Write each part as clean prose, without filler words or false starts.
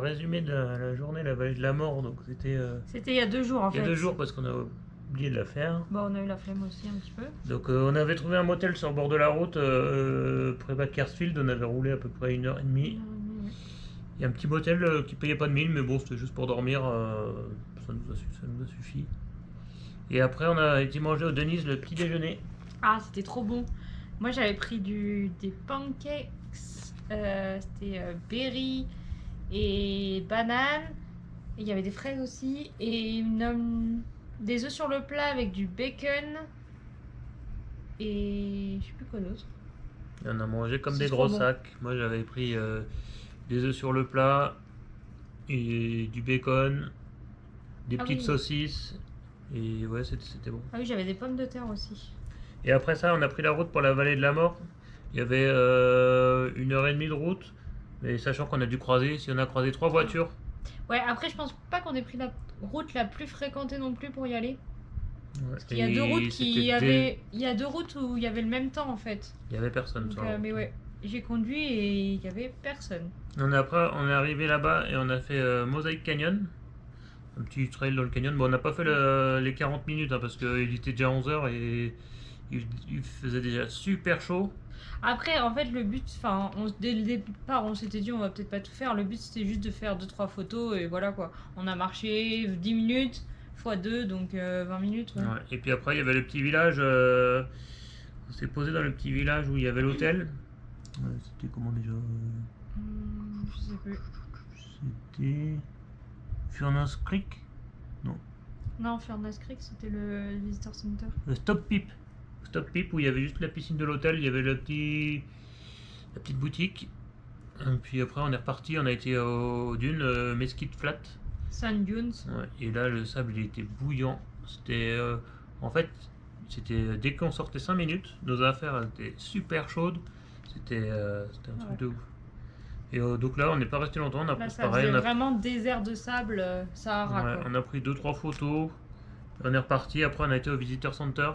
résumé de la journée, la vallée de la mort. Donc c'était C'était il y a 2 jours en il y fait. a 2 jours parce qu'on a oublié de la faire. Bon, on a eu la flemme aussi un petit peu. Donc on avait trouvé un motel sur le bord de la route, près Bakersfield. On avait roulé à peu près 1h30. Ouais. Il y a un petit motel qui payait pas de 1000, mais bon, c'était juste pour dormir. Ça nous a suffi. Et après, on a été manger au Denny's le petit déjeuner. Ah, c'était trop bon. Moi, j'avais pris des pancakes. C'était berry et banane. Et il y avait des fraises aussi. Et des œufs sur le plat avec du bacon. Et je sais plus quoi d'autre. Et on a mangé comme C'est des trop gros bon. sacs. Moi, j'avais pris des œufs sur le plat, et du bacon, des Ah petites oui. saucisses. Et ouais, c'était bon. Ah oui, j'avais des pommes de terre aussi. Et après ça, on a pris la route pour la vallée de la mort. Il y avait 1h30 de route. Mais sachant qu'on a dû croiser, si on a croisé 3 voitures. Ouais, après, je pense pas qu'on ait pris la route la plus fréquentée non plus pour y aller. Ouais. Parce qu'il y a deux routes il y a 2 routes où il y avait le même temps en fait. Il y avait personne Donc, sur la route. mais ouais, j'ai conduit et il y avait personne. Après, on est arrivé là-bas et on a fait Mosaic Canyon. Un petit trail dans le canyon. Bon, on n'a pas fait les 40 minutes hein, parce qu'il était déjà 11h et il faisait déjà super chaud. Après, en fait, le but, enfin, dès le départ, on s'était dit on va peut-être pas tout faire. Le but c'était juste de faire 2-3 photos et voilà quoi. On a marché 10 minutes x 2, donc 20 minutes. Ouais. Ouais. Et puis après, il y avait le petit village. On s'est posé dans le petit village où il y avait l'hôtel. C'était comment déjà Je sais plus. C'était Furnace Creek. Non, Furnace Creek, c'était le Visitor Center. Stop Peep. Stop Peep où il y avait juste la piscine de l'hôtel, il y avait la petite boutique. Et puis après, on est reparti, on a été aux dunes Mesquite Flat. Sand Dunes. Ouais, et là, le sable il était bouillant. C'était en fait, c'était dès qu'on sortait 5 minutes, nos affaires étaient super chaudes. C'était un truc Ouais. de ouf. Et donc là, on n'est pas resté longtemps, on a Là, pris ça pareil. faisait vraiment désert de sable, Sahara Ouais, quoi. on a pris 2-3 photos. On est reparti. Après, on a été au Visitor Center.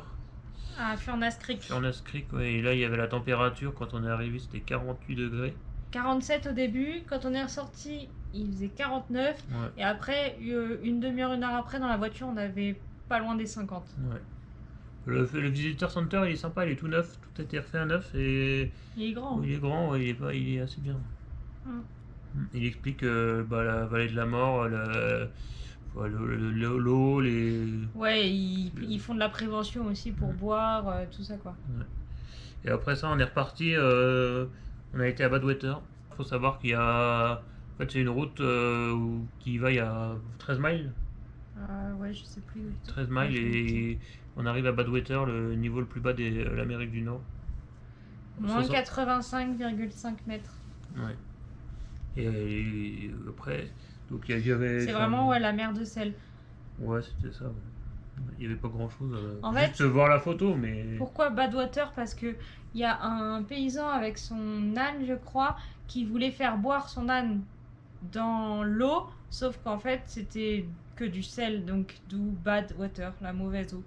Ah, Furnace Creek. Furnace Creek, ouais, et là, il y avait la température. Quand on est arrivé, c'était 48 degrés. 47 au début, quand on est ressorti, il faisait 49. Ouais, Et après, une demi-heure, 1 heure après, dans la voiture, on avait pas loin des 50. ouais. Le Visitor Center, il est sympa, il est tout neuf. Tout a été refait à neuf. Et Il est grand. il est grand, ouais, il est assez bien. Il explique la vallée de la mort, l'eau, Ouais, ils font de la prévention aussi pour boire, tout ça quoi. Et après ça, on est reparti. On a été à Badwater. Il faut savoir qu'il y a. En fait, c'est une route qui va, il y a 13 miles. Ouais, je sais plus. 13 miles et on arrive à Badwater, le niveau le plus bas de l'Amérique du Nord. Moins 85,5 mètres. Ouais. Et après, donc il y avait. C'est vraiment ouais, la mer de sel. Ouais, c'était ça. Ouais. Il n'y avait pas grand chose. En Juste fait, voir la photo, mais. Pourquoi Badwater? Parce que il y a un paysan avec son âne, je crois, qui voulait faire boire son âne dans l'eau, sauf qu'en fait c'était que du sel, donc d'où bad water, la mauvaise eau.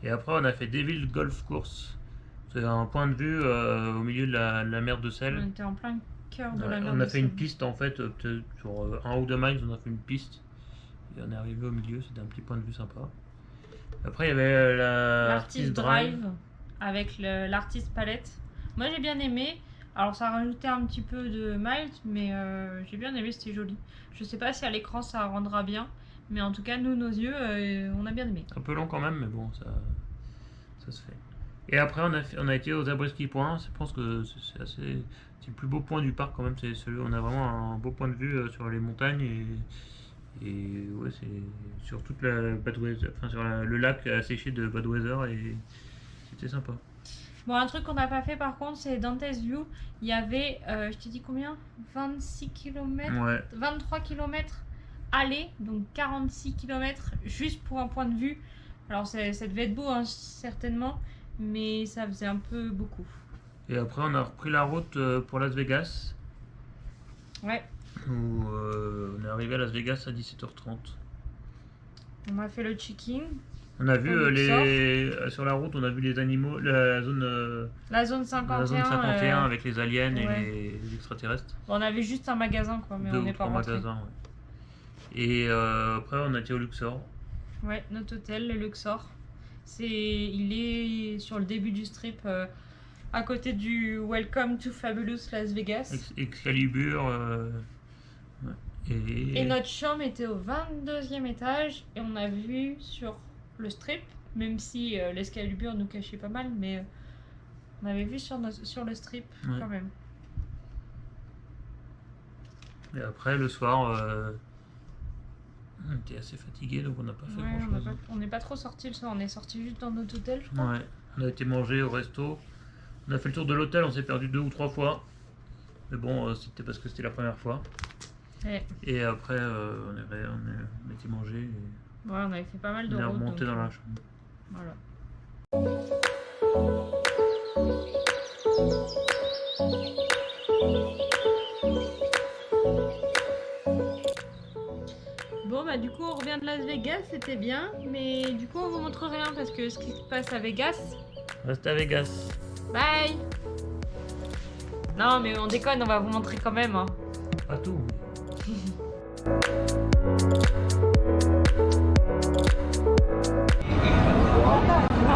Et après, on a fait Deville Golf Course. C'est un point de vue au milieu de la mer de On sel. était en plein cœur de Ouais, la mer. on de a fait sel. une piste en fait, peut-être sur 1 ou 2 miles, on a fait une piste. Et on est arrivé au milieu, c'était un petit point de vue sympa. Après, il y avait L'artiste drive avec l'artiste palette. Moi j'ai bien aimé. Alors ça a rajouté un petit peu de mild, mais j'ai bien aimé, c'était joli. Je sais pas si à l'écran ça rendra bien, mais en tout cas nous, nos yeux, on a bien aimé. Un peu long quand même, mais bon, ça se fait. Et après, on a été aux Zabriskie Point. Je pense que c'est assez. C'est le plus beau point du parc quand même. C'est celui, on a vraiment un beau point de vue sur les montagnes et ouais, c'est sur toute la Badwater, enfin sur le lac asséché de Badwater et c'était sympa. Bon, un truc qu'on n'a pas fait par contre, c'est Dante's View. Il y avait, je t'ai dit combien 26 km, Ouais. 23 km aller, donc 46 km juste pour un point de vue. Alors ça devait être beau hein, certainement, mais ça faisait un peu beaucoup. Et après, on a repris la route pour Las Vegas. Ouais. Où on est arrivé à Las Vegas à 17h30. On a fait le check-in. On a vu Au sur la route, on a vu les animaux, la zone La zone 51. la zone 51 euh, avec les aliens et ouais. les extraterrestres. On avait juste un magasin, quoi, mais Deux on ou n'est pas trois rentré. magasins, ouais. Et après, on a été au Luxor. Ouais, notre hôtel, le Luxor. Il est sur le début du strip, à côté du Welcome to Fabulous Las Vegas. Excalibur. Ouais. Et notre chambre était au 22e étage et on a vu sur le strip, même si l'Excalibur nous cachait pas mal, mais on avait vu sur le strip Ouais. quand même. Et après, le soir, on était assez fatigué, donc on n'a pas fait Ouais, grand-chose. on n'est pas trop sorti le soir, on est sorti juste dans notre hôtel, je crois. Ouais. On a été manger au resto. On a fait le tour de l'hôtel, on s'est perdu 2 ou 3 fois. Mais bon, c'était parce que c'était la première fois. Ouais. Et après, on a été manger et Ouais, on avait fait pas mal de on est routes. remonté donc, dans la chambre. Voilà. Bon, bah du coup, on revient de Las Vegas, c'était bien, mais du coup, on vous montre rien parce que ce qui se passe à Vegas. Reste à Vegas. Bye! Non, mais on déconne, on va vous montrer quand même. Hein. Pas tout.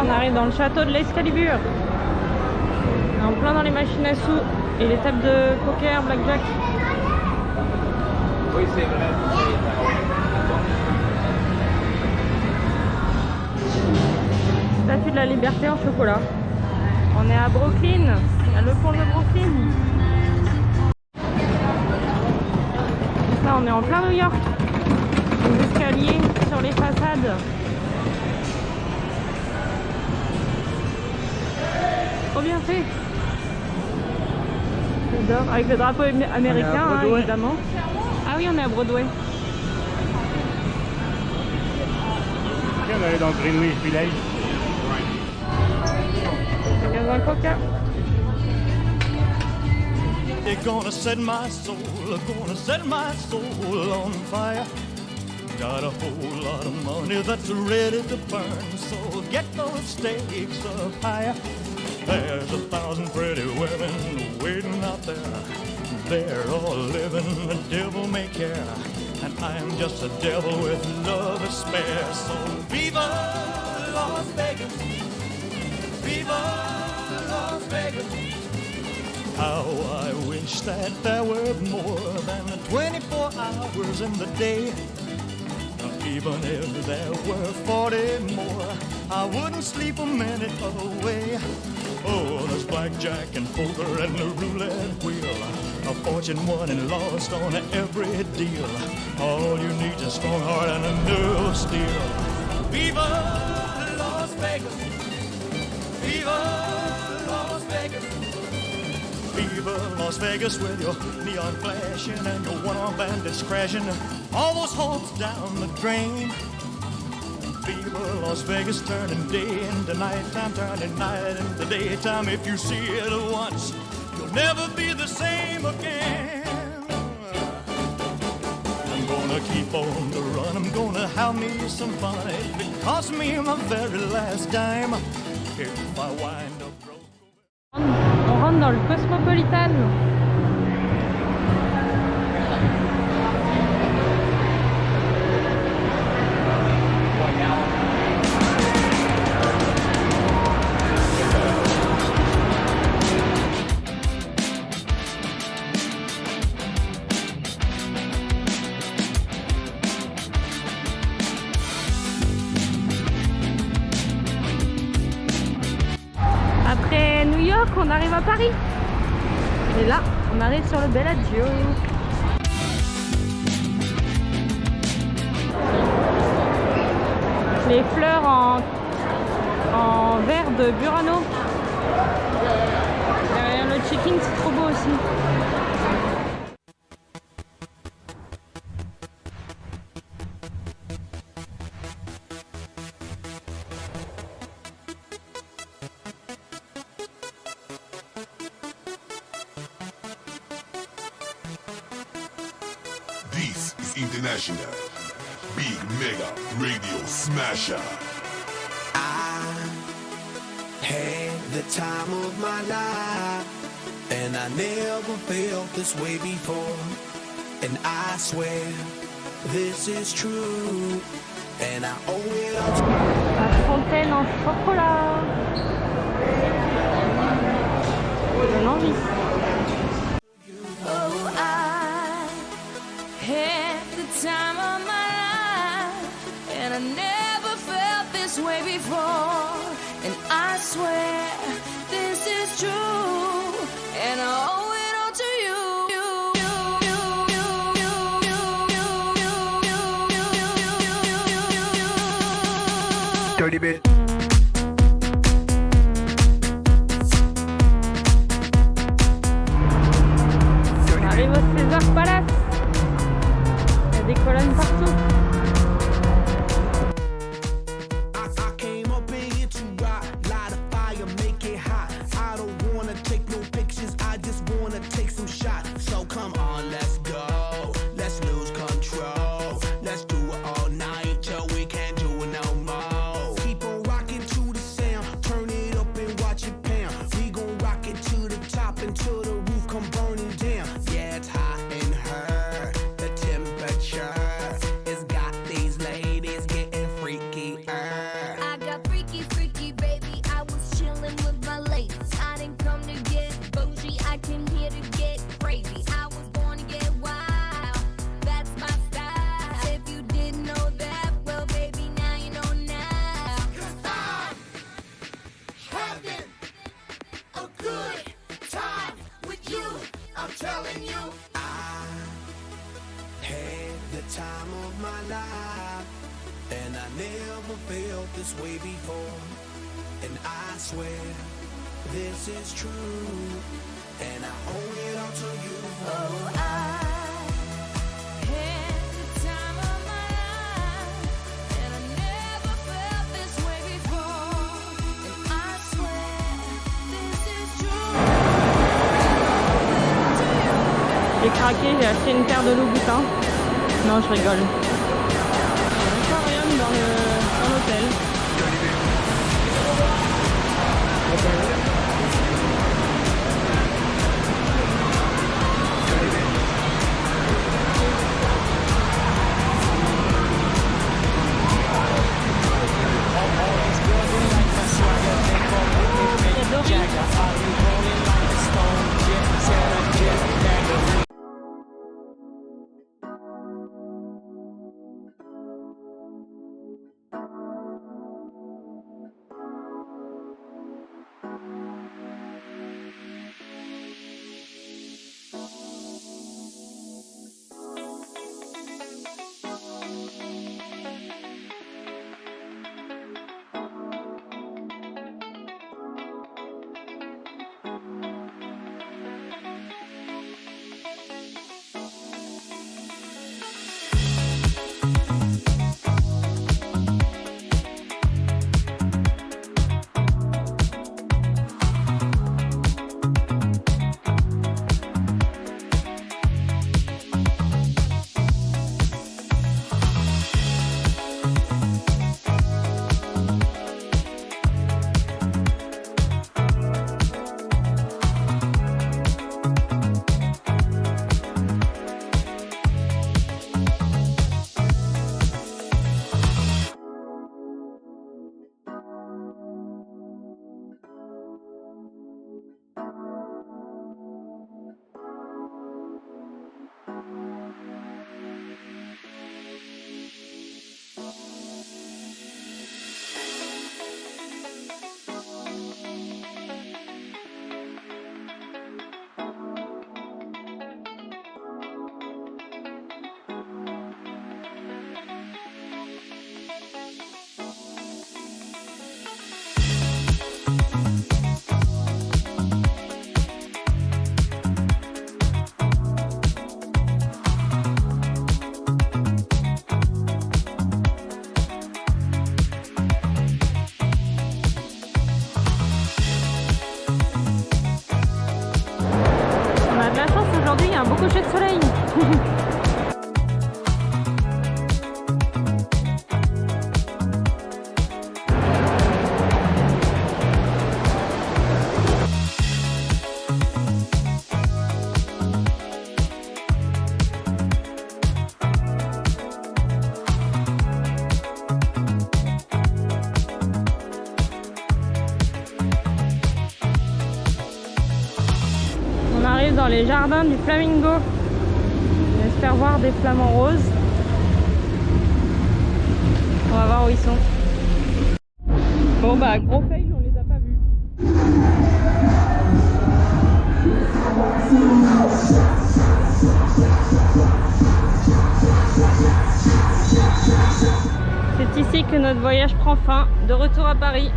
On arrive dans le château de l'Excalibur. En plein dans les machines à sous et les tables de poker, blackjack. Oui, c'est vrai. Statue de la Liberté en chocolat. On est à Brooklyn, à le pont de Brooklyn. Là, on est en plein New York. Les escaliers sur les façades. Trop bien fait. J'adore. Avec le drapeau américain, hein, évidemment. Ah oui, on est à Broadway. On est dans Greenwich Village. Magasin Coca. They're gonna set my soul, gonna set my soul on fire. Got a whole lot of money that's ready to burn, so get those stakes up higher. There's 1,000 pretty women waiting out there. They're all living the devil may care, and I'm just a devil with love to spare. So viva Las Vegas, viva Las Vegas. How I wish that there were more than 24 hours in the day. Even if there were 40 more, I wouldn't sleep a minute away. Oh, there's blackjack and poker and the roulette wheel. A fortune won and lost on every deal. All you need is a strong heart and a nerve of steel. Viva Las Vegas! Viva Las Vegas! Viva Las Vegas with your neon flashing and your one-armed bandits crashing. All those hopes down the drain. Viva Las Vegas turning day into nighttime, turning night into daytime. If you see it once, you'll never be the same again. I'm gonna keep on the run, I'm gonna have me some fun. It cost me my very last dime. If I wind up broke. On rentre dans le Cosmopolitan. Après New York, on arrive à Paris. Et là, on arrive sur le Bellagio. Les fleurs en verre de Burano. Derrière le check-in, c'est trop beau aussi. This is International Big Mega Radio Smasher. the time of my life, and I never felt this way before. And I swear this is true, and I owe it all to La fontaine en chocolat. J'ai envie. Oh, I had the time of my life, and I never felt this way before. And I swear this is true, and I owe it all to you. dirty bit. On arrive au César Palace. Il y a des colonnes partout. I came up in here to rock, light a fire, make it hot. I don't wanna take no pictures, I just wanna take some shots. So come on, let's go, let's lose control. Let's do it all night till we can't do it no more. Keep on rocking to the sound, turn it up and watch it pound. We gon' rock it to the top until the roof come burning down. Yeah, it's hot in her, the temperature has got these ladies getting freaky. I got freaky, freaky, baby. I was chillin' with my ladies. I didn't come to get bougie, I came here to get crazy. I was born to get wild, that's my style. If you didn't know that, well, baby, now you know now. 'Cause I'm having a good time with you, I'm telling you. I had the time of my life, and I never felt this way before. And I swear this is true, and I owe it all to you. Oh, I had the time of my life, and I never felt this way before. And I swear this is true. J'ai craqué, j'ai acheté une paire de Louboutin. Non, je rigole. Il y a un aquarium dans l'hôtel. dans les jardins du Flamingo. J'espère voir des flamants roses. On va voir où ils sont. Bon bah gros fail, on les a pas vus. C'est ici que notre voyage prend fin. De retour à Paris.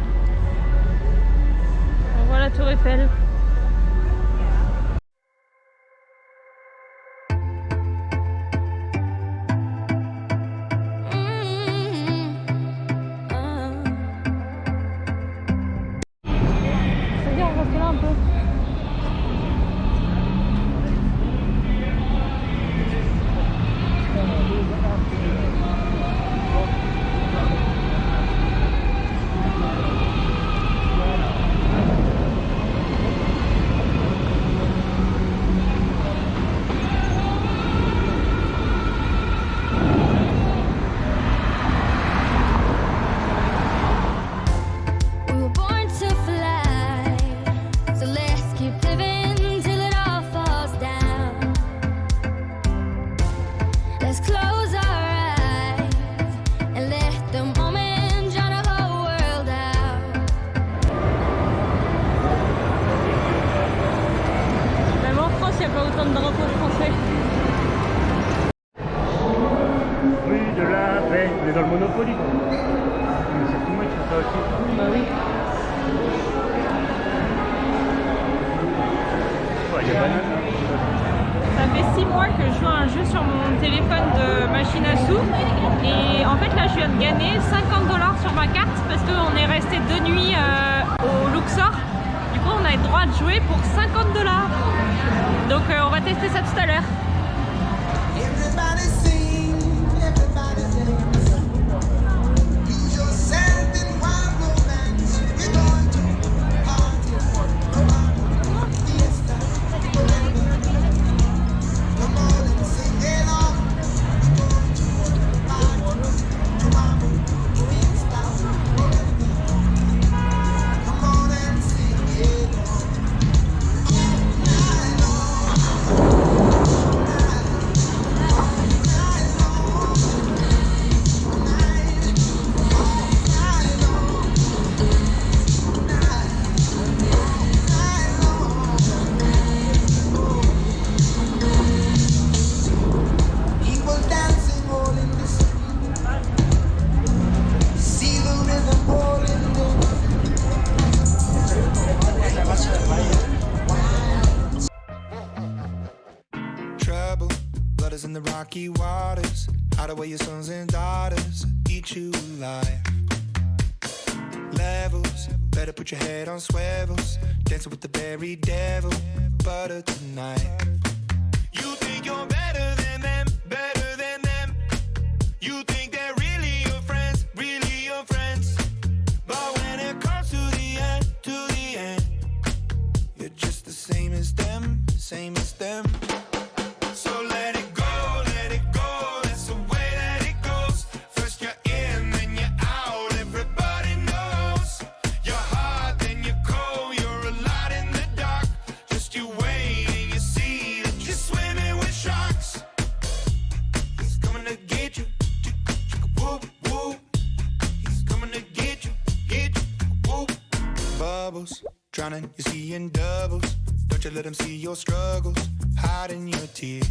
On voit la tour Eiffel. Dans le Monopoly quoi. C'est tout le monde qui fait ça aussi. Bah oui. Ouais, il y a banane. Ça fait 6 mois que je joue à un jeu sur mon téléphone de machine à sous. Et en fait là je viens de gagner 50$ sur ma carte parce qu'on est resté 2 nuits au Luxor. Du coup on a le droit de jouer pour 50$. Donc on va tester ça tout à l'heure. In the rocky waters, hide away your sons and daughters, eat you alive. Levels, better put your head on swivels, dancing with the very devil, butter tonight. You think you're better than them, better than them. You think they're really your friends, but when it comes to the end, you're just the same as them, same as them. So let it go. Drowning, you're seeing doubles. Don't you let them see your struggles, hiding your tears.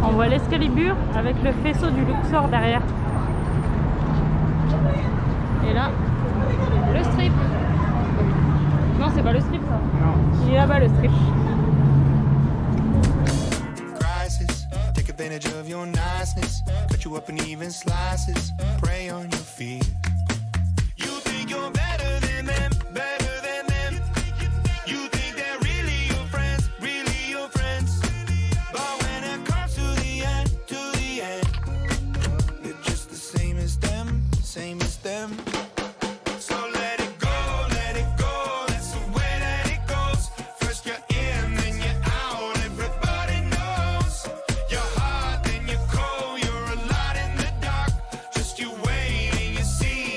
On voit l'Excalibur avec le faisceau du Luxor derrière. Et là, le strip. Non, c'est pas le strip ça. Non. Il est là-bas le strip. Crisis, take advantage of your niceness. Cut you up in even slices. Prey on your fears. You think you're better than them, better. Same as them. So let it go, that's the way that it goes. First you're in, then you're out. Everybody knows you're hot, then you're cold. You're a lot in the dark. Just you wait and you see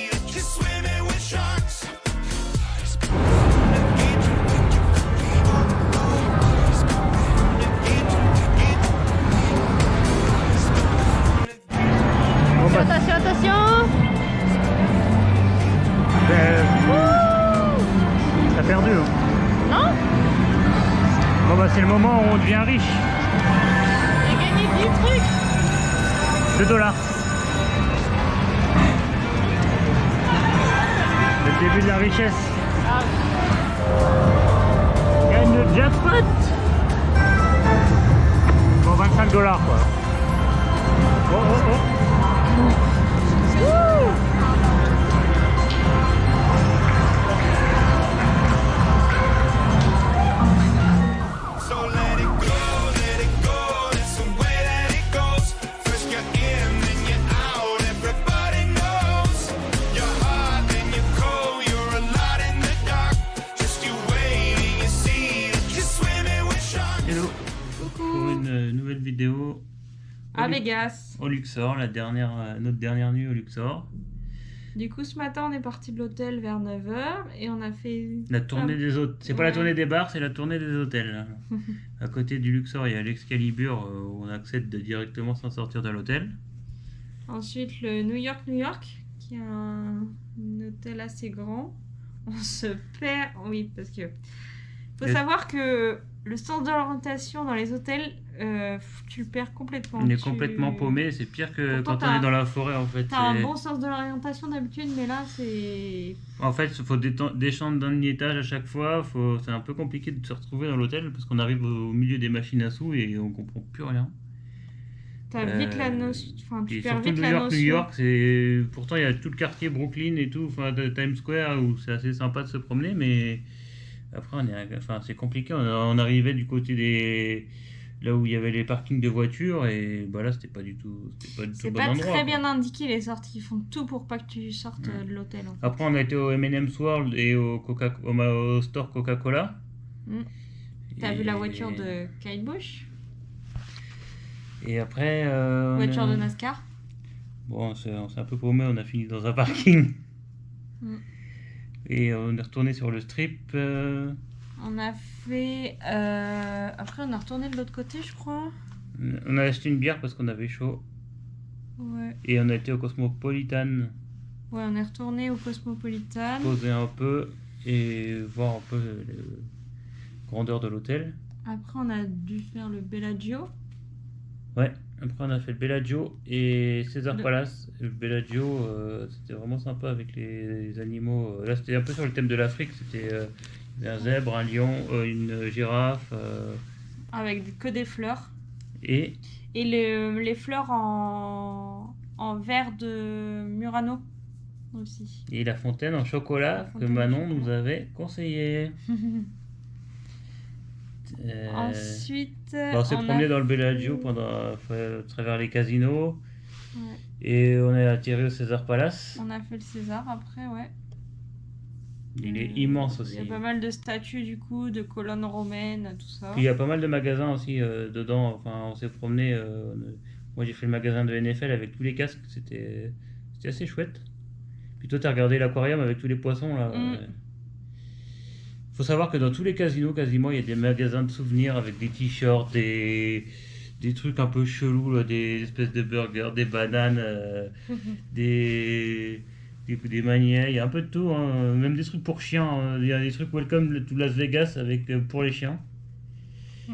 c'est le moment où on devient riche. J'ai gagné 10 trucs. $2. Le début de la richesse. Ah, On gagne le jackpot. Bon, $25 quoi. Oh oh oh. So let it go, that's the way that it goes. First you're in, then you're out, everybody knows. You're hot, then you're cold, you're a lot in the dark. Just you wait and you see that you're swimming with sharks. Hello. Pour une nouvelle vidéo à Vegas. au Luxor, notre dernière nuit au Luxor. Du coup, ce matin, on est parti de l'hôtel vers 9h et on a fait... La tournée des hôtels. C'est pas la Ouais. tournée des bars, c'est la tournée des hôtels. Là. À côté du Luxor, il y a l'Excalibur où on accède directement sans sortir de l'hôtel. Ensuite, le New York, qui est un hôtel assez grand. On se perd... Oui, parce que... Faut Et- savoir que le sens de l'orientation dans les hôtels, tu le perds complètement. On est Tu- complètement paumé, c'est pire que Pourtant, quand on est dans la forêt en fait. T'as un C'est- bon sens de l'orientation d'habitude, mais là, c'est... En fait, il faut descendre d'un étage à chaque fois. C'est un peu compliqué de se retrouver dans l'hôtel parce qu'on arrive au milieu des machines à sous et on comprend plus rien. T'as vite la notion... Enfin, tu Et perds surtout vite la notion. New York, c'est pourtant il y a tout le quartier Brooklyn et tout, enfin de Times Square où c'est assez sympa de se promener, mais après c'est compliqué. On arrivait du côté là où il y avait les parkings de voitures et bah là c'était pas du tout le C'est bon pas endroit, très quoi. bien indiqué les sorties. Ils font tout pour pas que tu sortes Ouais. de l'hôtel. En fait. Après on a été au M&M's World et au store Coca-Cola. Mm. T'as Et- vu la voiture de Kyle Busch? Et après Voiture de NASCAR? Bon, on s'est un peu paumé, on a fini dans un parking. Mm. Et on est retourné sur le strip. On a fait... Après, on a retourné de l'autre côté, je crois. On a acheté une bière parce qu'on avait chaud. Ouais. Et on a été au Cosmopolitan, Ouais, on est retourné au Cosmopolitan. poser un peu et voir un peu la grandeur de l'hôtel. Après, on a dû faire le Bellagio. Ouais, après on a fait le Bellagio et César Le- Palace. Le Bellagio, c'était vraiment sympa avec les animaux. Là, c'était un peu sur le thème de l'Afrique. C'était un zèbre, un lion, une girafe Avec que des fleurs. et Et les fleurs en verre de Murano aussi. la fontaine en chocolat La que fontaine en Manon chocolat. nous avait conseillé. Ensuite, On s'est promené dans le Bellagio à travers les casinos Ouais. et on est atterri au César Palace. On a fait le César après, ouais. Il est immense Il aussi. y a pas mal de statues du coup, de colonnes romaines, tout ça. Puis il y a pas mal de magasins aussi dedans. Enfin, on s'est promené. Moi j'ai fait le magasin de NFL avec tous les casques. C'était assez chouette. Puis toi t'as regardé l'aquarium avec tous les poissons là. Mm. Faut savoir que dans tous les casinos quasiment il y a des magasins de souvenirs avec des t-shirts, des trucs un peu chelous, là, des espèces de burgers, des bananes, des manières, il y a un peu de tout, hein. Même des trucs pour chiens, hein. Il y a des trucs Welcome to Las Vegas avec pour les chiens. Mm.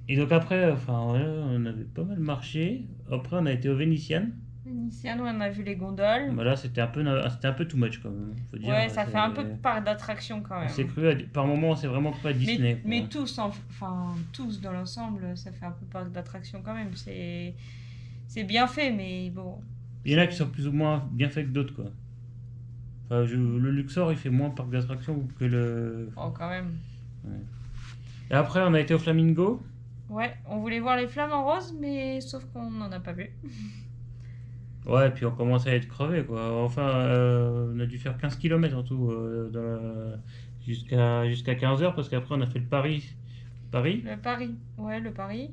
Et donc après, enfin voilà, on avait pas mal marché. Après on a été au Vénitian. Vénitienne, où on a vu les gondoles. Voilà, c'était un peu too much quand même, faut dire. Ouais, ça fait un C'est- peu parc d'attraction quand On s'est même. cru par moments, on s'est vraiment cru à Disney. quoi. Mais tous, enfin tous dans l'ensemble, ça fait un peu parc d'attraction quand même. C'est bien fait, mais bon. Il y en a qui sont plus ou moins bien faits que d'autres, quoi. Enfin, le Luxor, il fait moins parc d'attraction que le... Oh, quand même. Et après, on a été au Flamingo. Ouais, on voulait voir les flammes en rose, mais sauf qu'on n'en a pas vu. Ouais, puis on commençait à être crevé, quoi. Enfin, on a dû faire 15 km en tout, jusqu'à 15h, parce qu'après, on a fait le Paris. Le Paris, ouais, le Paris.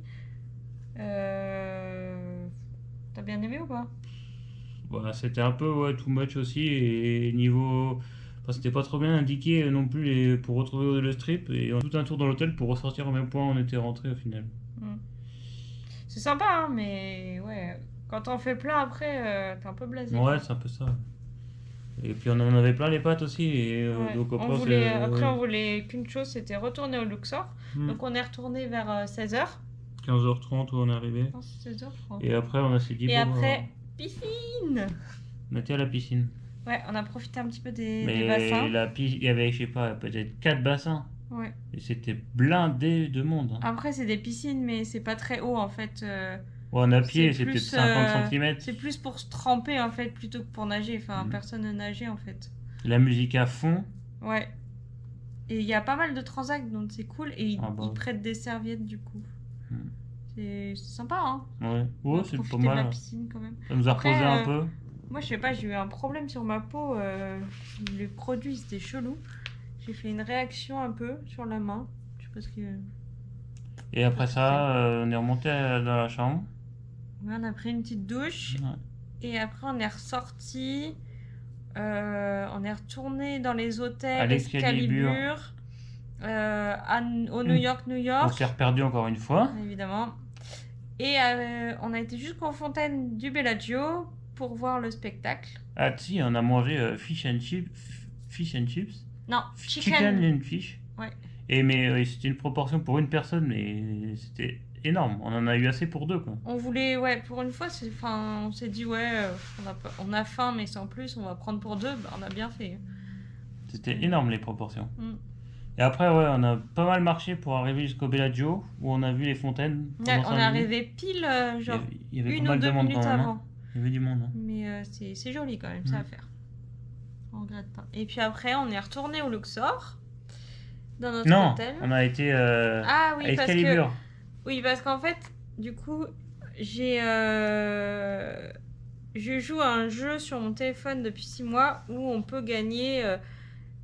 T'as bien aimé ou pas? Voilà, c'était un peu too much aussi, et niveau... Enfin, c'était pas trop bien indiqué non plus pour retrouver le strip, et on a tout un tour dans l'hôtel pour ressortir au même point où on était rentré au final. C'est sympa, hein, mais ouais, quand on fait plein après, t'es un peu blasé. Ouais, c'est un peu ça. Et puis on en avait plein les pattes aussi. Et, Ouais. donc après, Après, on voulait qu'une chose, c'était retourner au Luxor. Donc on est retourné vers 16h. 15h30 où on est arrivé. Non, c'est 16h, je crois. Et après, on s'est dit, Et bon, après, piscine. on était à la piscine. Ouais, on a profité un petit peu des Mais bassins. il y avait, je sais pas, peut-être 4 bassins. Ouais. Et c'était blindé de monde. Hein. Après, c'est des piscines, mais c'est pas très haut en fait. Ouais, à pied, c'est c'est peut-être plus, 50 cm. C'est plus pour se tremper en fait plutôt que pour nager. Enfin, Mhm. personne ne nageait en fait. La musique à fond. Ouais. Et il y a pas mal de transacts, donc c'est cool. Et ils, Ah bah. ils prêtent des serviettes du coup. Mhm. C'est sympa, hein. Ouais, On a ouais c'est pas profité de la mal. piscine quand même. Ça nous a Après, reposé un peu. Moi, je sais pas, j'ai eu un problème sur ma peau. Les produits, c'était chelou. J'ai fait une réaction un peu sur la main. Je sais pas ce que. Et après ça, on est remonté dans la chambre. Ouais, on a pris une petite douche. Ouais. Et après, on est ressorti. On est retourné dans les hôtels À l'Excalibur. Excalibur. Au New York, New On York. s'est reperdu encore une fois. Évidemment. Et on a été jusqu'aux fontaines du Bellagio pour voir le spectacle. Ah si, on a mangé fish and chips. Non, Chicken and fish. Ouais. Et mais c'était une proportion pour une personne, mais c'était énorme. On en a eu assez pour deux, quoi. On voulait, ouais, pour une fois, on s'est dit, ouais, on a faim, mais sans plus, on va prendre pour deux. Bah, on a bien fait. C'était énorme les proportions. Mm. Et après, ouais, on a pas mal marché pour arriver jusqu'au Bellagio, où on a vu les fontaines. Ouais, pendant on 5 est minutes. arrivé pile, genre, Il y avait une pas ou mal de deux monde minutes quand même. Hein. avant. Il y avait du monde. Hein. Mais c'est joli quand même, ça Mm. à faire. On regrette pas. Et puis après, on est retourné au Luxor, dans notre Non, hôtel. on a été Ah oui, à parce que... Excalibur. Oui, parce qu'en fait, du coup, je joue à un jeu sur mon téléphone depuis 6 mois où on peut gagner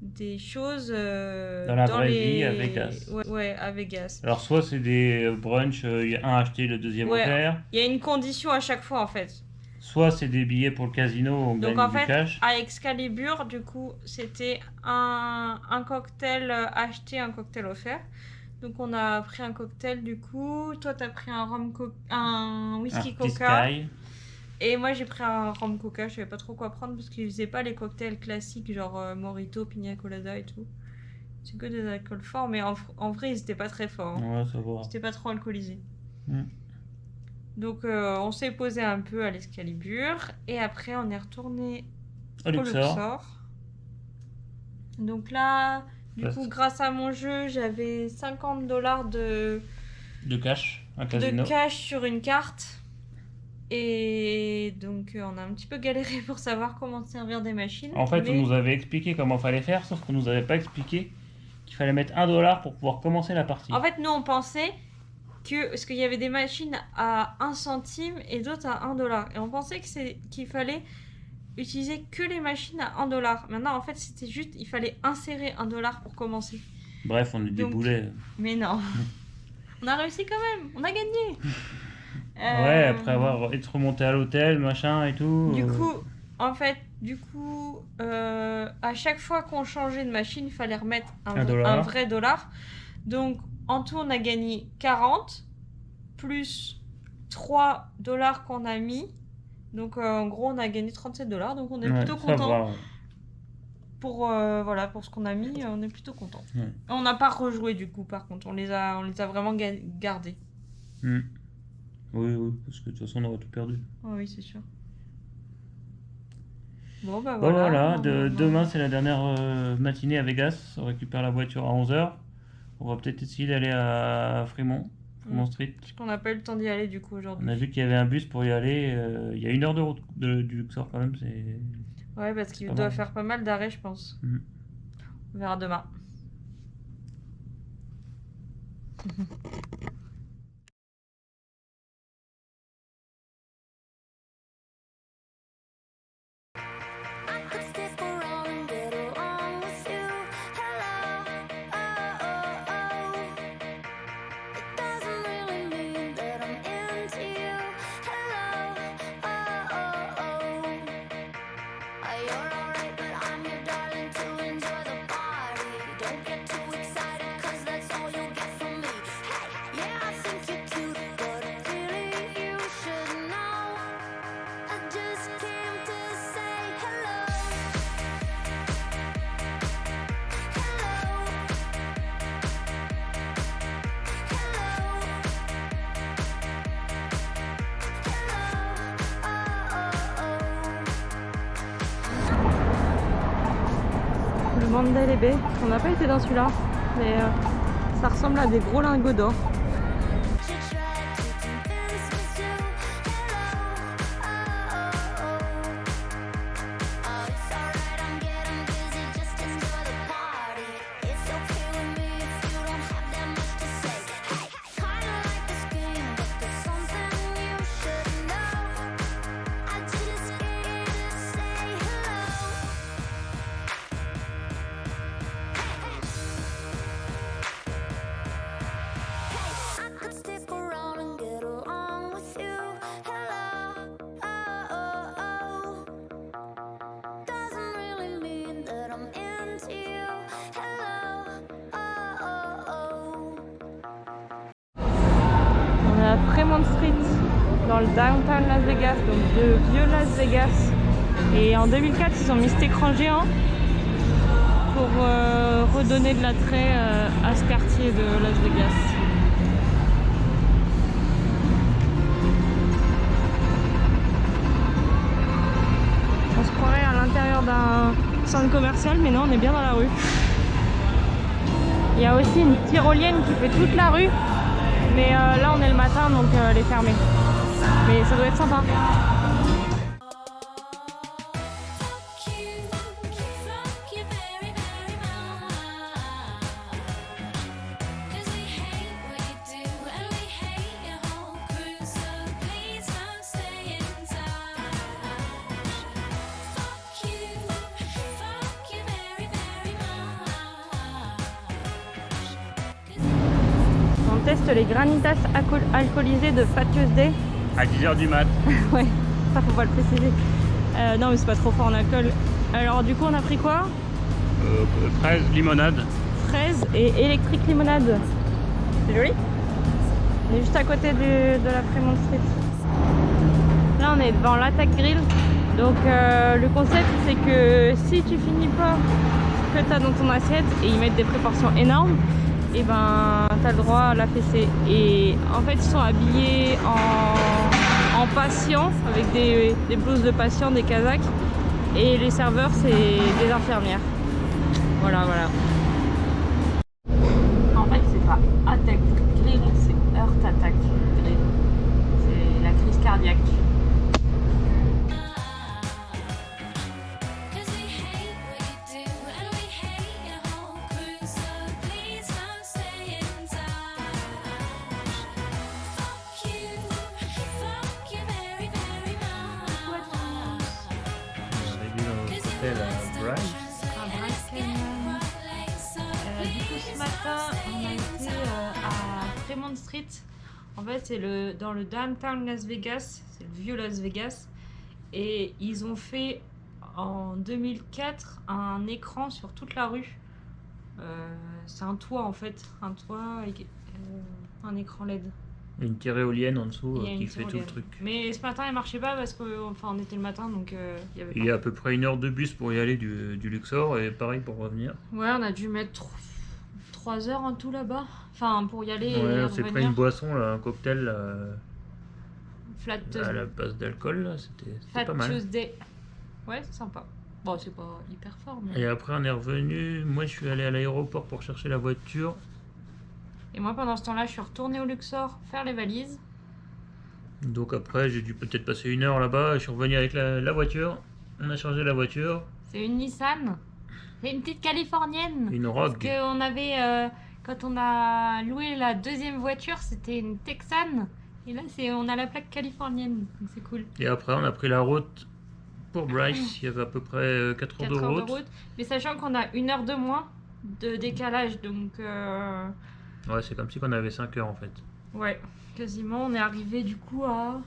des choses Dans la vraie vie à Vegas. Ouais, à Vegas. Alors soit c'est des brunchs, il y a un acheté, le deuxième Ouais. offert. Il y a une condition à chaque fois en fait. Soit c'est des billets pour le casino, on Donc gagne en du fait, cash. à Excalibur, du coup, c'était un cocktail acheté, un cocktail offert. Donc on a pris un cocktail du coup. Toi, t'as pris un whisky Un petit coca. Sky. Et moi j'ai pris un rhum coca, je savais pas trop quoi prendre parce qu'ils faisaient pas les cocktails classiques genre Morito, Pina Colada et tout. C'est que des alcools forts, mais en vrai ils étaient pas très forts. Hein. Ouais, ça va. C'était pas trop alcoolisé. Mm. Donc on s'est posé un peu à l'Excalibur et après on est retourné Au au Luxor. Luxor. Donc là, du Ouais. coup grâce à mon jeu, j'avais $50 De cash, un casino. de cash sur une carte. Et donc on a un petit peu galéré pour savoir comment se servir des machines. En fait, mais- on nous avait expliqué comment fallait faire, sauf qu'on nous avait pas expliqué qu'il fallait mettre $1 pour pouvoir commencer la partie. En fait, nous on pensait que parce qu'il y avait des machines à 1 centime et d'autres à $1. Et on pensait qu'il fallait utiliser que les machines à $1. Maintenant, en fait, c'était juste, il fallait insérer $1 pour commencer. Bref, on est des Donc, boulets. Mais non. On a réussi quand même, on a gagné. Ouais, après être remonté à l'hôtel, machin et tout. Du coup, en fait, à chaque fois qu'on changeait de machine, il fallait remettre Un dollar. un vrai dollar. Donc, en tout, on a gagné 40 plus $3 qu'on a mis. Donc, en gros, on a gagné $37. Donc, on est ouais, plutôt ça content. va, ouais. Pour ce qu'on a mis, on est plutôt content. Ouais. On n'a pas rejoué du coup, par contre. On les a vraiment gardés. Mm. Oui, parce que de toute façon, on aurait tout perdu. Oh, oui, c'est sûr. Bon, bah Bon, voilà, voilà. demain c'est la dernière matinée à Vegas. On récupère la voiture à 11h. On va peut-être essayer d'aller à Fremont Street. Parce qu'on n'a pas eu le temps d'y aller du coup On aujourd'hui. a vu qu'il y avait un bus pour y aller. Il y a 1 heure de route du Luxor quand même. C'est... Ouais, parce qu'il pas doit mal. faire pas mal d'arrêts, je pense. Mhm. On verra demain. I could stick around and get along with you. Hello, oh, oh, oh. It doesn't really mean that I'm into you. Hello, oh, oh, oh. You're alright, but I'm your darling to enjoy the party. Don't get too excited, 'cause that's all you'll get from me. Hey, yeah, Mandalay Bay. On n'a pas été dans celui-là, mais ça ressemble à des gros lingots d'or. À Fremont Street, dans le downtown Las Vegas, donc de vieux Las Vegas. Et en 2004, ils ont mis cet écran géant pour redonner de l'attrait à ce quartier de Las Vegas. On se croirait à l'intérieur d'un centre commercial, mais non, on est bien dans la rue. Il y a aussi une tyrolienne qui fait toute la rue. Mais là on est le matin donc elle est fermée. Mais ça doit être sympa. On teste les granitas alcoolisés de Fat Tuesday. À 10h du mat. Ouais, ça faut pas le préciser. Non mais c'est pas trop fort en alcool. Alors du coup on a pris quoi? Fraise, limonade. Fraise et électrique limonade. C'est joli. On est juste à côté de la Fremont Street. Là on est devant l'Attack Grill. Donc le concept c'est que si tu finis pas ce que tu as dans ton assiette et ils mettent des proportions énormes, et ben t'as le droit à la fessée. Et en fait ils sont habillés en patients avec des blouses de patients, des casaques, et les serveurs c'est des infirmières. Voilà. En fait c'est pas Attack Grill, c'est Heart Attack Grill. C'est la crise cardiaque. Du coup ce matin on a été à Fremont Street. En fait c'est dans le downtown Las Vegas, c'est le vieux Las Vegas, et ils ont fait en 2004 un écran sur toute la rue. C'est un toit en fait, un toit avec un écran LED. Une éolienne en dessous qui fait tout le éolienne. truc. Mais ce matin elle marchait pas parce qu'on était le matin, donc il y avait Il y a à peu près 1 heure de bus pour y aller du Luxor, et pareil pour revenir. Ouais, on a dû mettre 3 heures en tout là-bas. Enfin, pour y aller et Ouais, on s'est pris une revenir. boisson, là, un cocktail Flat à la base d'alcool, là, c'était Fat pas mal. Tuesday. Ouais, c'est sympa. Bon, c'est pas hyper fort, mais... Et après on est revenu, moi je suis allé à l'aéroport pour chercher la voiture. Et moi, pendant ce temps-là, je suis retournée au Luxor faire les valises. Donc après j'ai dû peut-être passer 1 heure là-bas, je suis revenu avec la voiture, on a chargé la voiture, C'est une Nissan. C'est une petite californienne. une Parce Rogue. qu'on avait... quand on a loué la deuxième voiture, c'était une Texan. Et là, on a la plaque californienne. Donc c'est cool. Et après on a pris la route pour Bryce, il y avait à peu près 4 heures 4 de heures route. de route. Mais sachant qu'on a 1 heure de moins de décalage, donc Ouais, c'est comme si on avait 5 heures en fait. ouais, quasiment. On est arrivé du coup à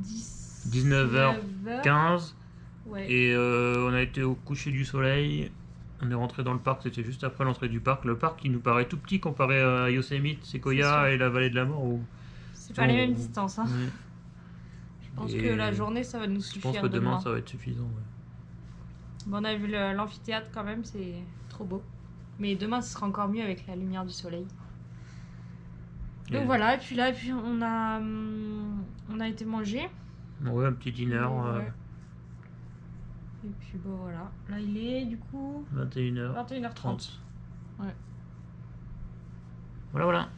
19h15 Ouais. et on a été au coucher du soleil. On est rentré dans le parc, c'était juste après l'entrée du parc. Le parc qui nous paraît tout petit comparé à Yosemite, C'est Sequoia sûr. et la vallée de la mort. C'est pas les mêmes distances. Hein. Ouais. Je pense Et que la journée ça va nous Je suffire. pense que demain ça va être suffisant. Ouais. Bon, on a vu l'amphithéâtre quand même, c'est trop beau. Mais demain ce sera encore mieux avec la lumière du soleil. Donc Et- voilà, et puis là, on a été manger. Ouais, un petit dîner. Ouais. Et puis bon voilà, là il est du coup 21h30. 21h30. Ouais. Voilà, voilà.